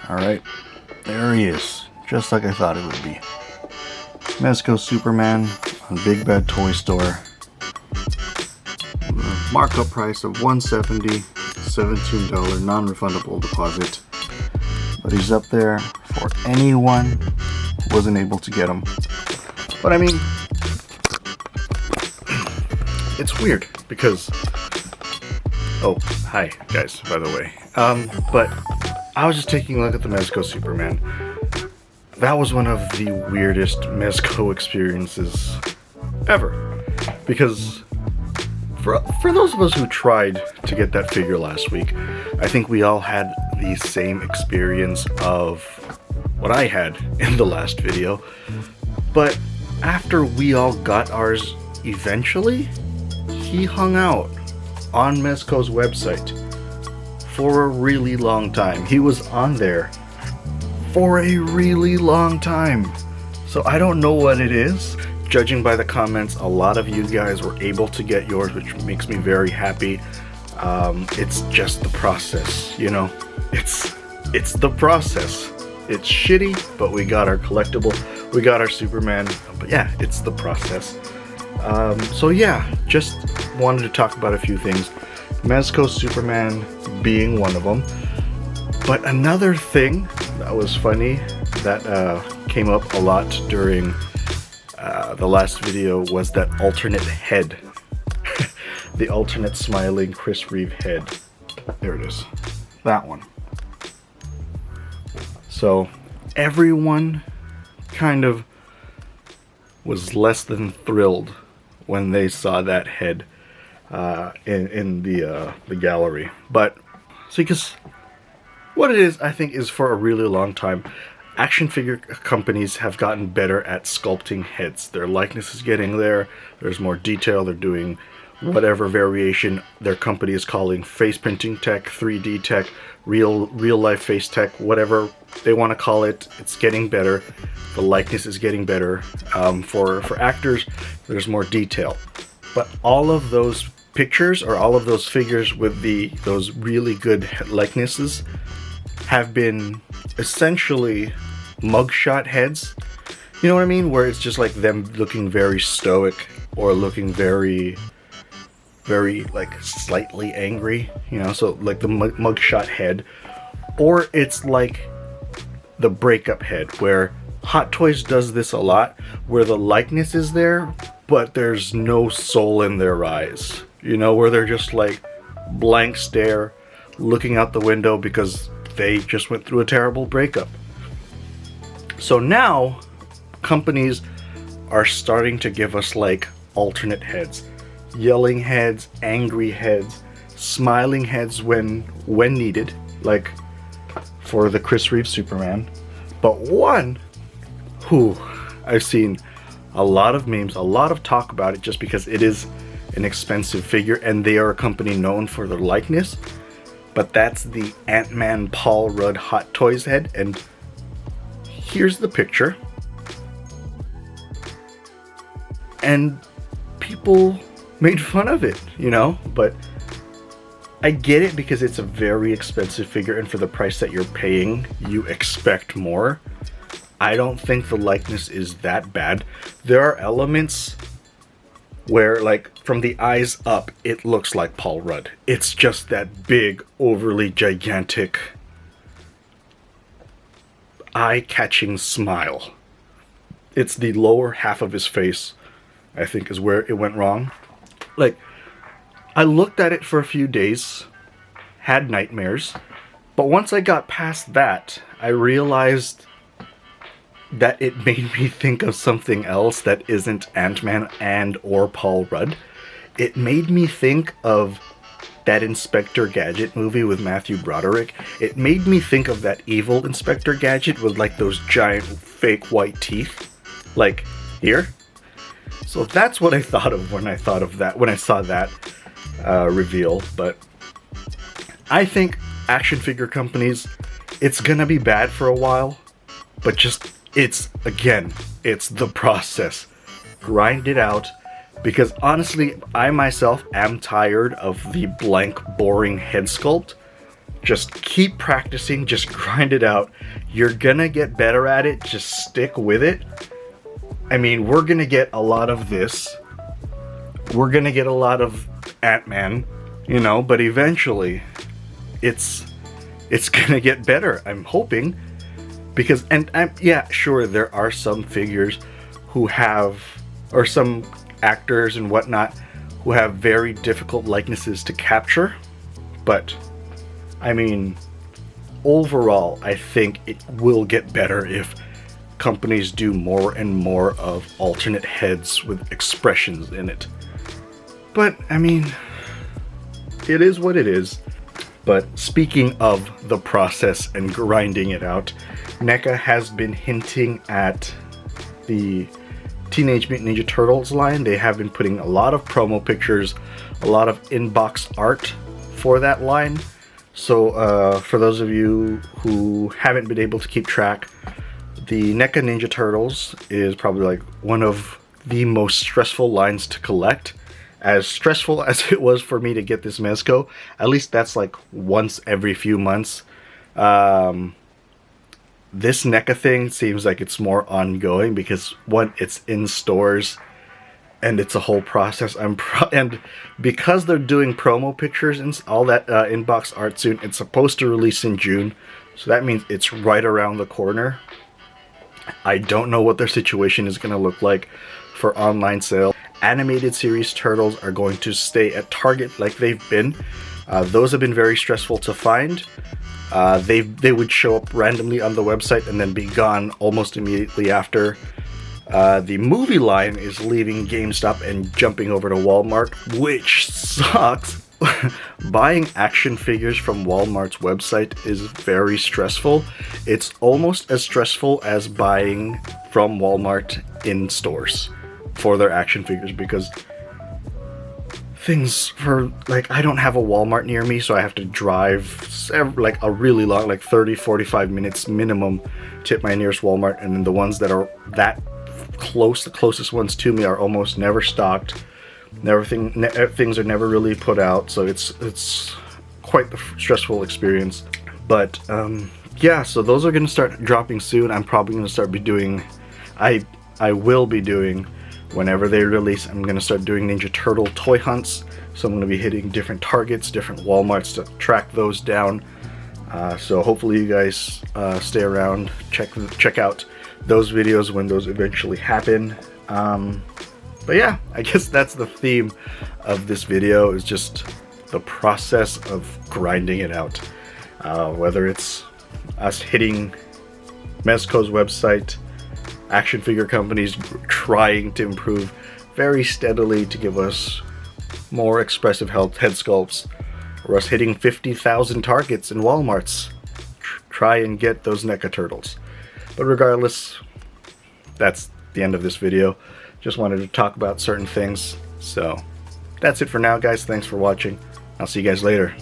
Alright, there he is, just like I thought it would be. Nesco Superman on Big Bad Toy Store. Markup price of $170, $17 non-refundable deposit. But he's up there for anyone who wasn't able to get him. But I mean, it's weird because, oh, hi guys, by the way. But I was just taking a look at the Mezco Superman. That was one of the weirdest Mezco experiences ever. Because for those of us who tried to get that figure last week, I think we all had the same experience of what I had in the last video. But after we all got ours eventually, he hung out on Mezco's website for a really long time. He was on there for a really long time. So I don't know what it is. Judging by the comments, a lot of you guys were able to get yours, which makes me very happy. It's just the process, you know? It's the process. It's shitty, but we got our collectible. We got our Superman. But yeah, it's the process. So yeah, just wanted to talk about a few things. Mezco Superman being one of them. But another thing that was funny that came up a lot during the last video was that alternate head. The alternate smiling Chris Reeve head. There it is. That one. So everyone kind of was less than thrilled when they saw that head in the gallery. But see, because what it is, I think, is for a really long time, action figure companies have gotten better at sculpting heads. Their likeness is getting there. There's more detail. They're doing whatever variation their company is calling face printing tech, 3D tech, real life face tech, whatever they want to call it. It's getting better. The likeness is getting better. For actors, there's more detail. But all of those pictures or all of those figures with those really good likenesses have been essentially mugshot heads. You know what I mean? Where it's just like them looking very stoic or looking very like slightly angry, you know, so like the mugshot head. Or it's like the breakup head, where Hot Toys does this a lot, where the likeness is there, but there's no soul in their eyes. You know, where they're just like blank stare, looking out the window because they just went through a terrible breakup. So now, companies are starting to give us like alternate heads. Yelling heads, angry heads, smiling heads when needed, like for the Chris Reeve Superman. But one who I've seen a lot of memes, a lot of talk about it, just because it is an expensive figure and they are a company known for their likeness. But that's the Ant-Man Paul Rudd Hot Toys head, and here's the picture. And people made fun of it, you know, but I get it because it's a very expensive figure, and for the price that you're paying, you expect more. I don't think the likeness is that bad. There are elements where, like, from the eyes up, it looks like Paul Rudd. It's just that big, overly gigantic, eye-catching smile. It's the lower half of his face, I think, is where it went wrong. Like, I looked at it for a few days, had nightmares, but once I got past that, I realized that it made me think of something else that isn't Ant-Man and or Paul Rudd. It made me think of that Inspector Gadget movie with Matthew Broderick. It made me think of that evil Inspector Gadget with like those giant fake white teeth. Like, here. So that's what I thought of when I saw that reveal. But I think action figure companies it's gonna be bad for a while, but just, it's the process. Grind it out, because honestly, I myself am tired of the blank, boring head sculpt. Just keep practicing, just grind it out. You're gonna get better at it, just stick with it. I mean, we're gonna get a lot of this. We're gonna get a lot of Ant-Man, you know, but eventually it's gonna get better, I'm hoping. Because, yeah, sure, there are some figures who have, or some actors and whatnot, who have very difficult likenesses to capture. But, I mean, overall, I think it will get better if companies do more and more of alternate heads with expressions in it. But, I mean, it is what it is. But speaking of the process and grinding it out, NECA has been hinting at the Teenage Mutant Ninja Turtles line. They have been putting a lot of promo pictures, a lot of inbox art for that line. So for those of you who haven't been able to keep track, the NECA Ninja Turtles is probably like one of the most stressful lines to collect. As stressful as it was for me to get this Mezco, at least that's like once every few months. This NECA thing seems like it's more ongoing because, one, it's in stores and it's a whole process. And because they're doing promo pictures and all that inbox art soon, it's supposed to release in June, so that means it's right around the corner. I don't know what their situation is going to look like for online sale. Animated series Turtles are going to stay at Target like they've been. Those have been very stressful to find. They would show up randomly on the website and then be gone almost immediately after. The movie line is leaving GameStop and jumping over to Walmart, which sucks. Buying action figures from Walmart's website is very stressful. It's almost as stressful as buying from Walmart in stores for their action figures, because things for, like, I don't have a Walmart near me, so I have to drive like a really long, like 30-45 minutes minimum to hit my nearest Walmart, and then the ones that are that close, the closest ones to me, are almost never stocked. Things are never really put out, so it's quite the stressful experience. But yeah, so those are going to start dropping soon. I'm probably going to start I will be doing, whenever they release, I'm going to start doing Ninja Turtle toy hunts. So I'm going to be hitting different Targets, different Walmarts to track those down. So hopefully you guys stay around, check out those videos when those eventually happen. But yeah, I guess that's the theme of this video, is just the process of grinding it out. Whether it's us hitting Mezco's website, action figure companies trying to improve very steadily to give us more expressive head sculpts, or us hitting 50,000 Targets and Walmarts try and get those NECA Turtles. But regardless, that's the end of this video. Just wanted to talk about certain things. So that's it for now, guys. Thanks for watching. I'll see you guys later.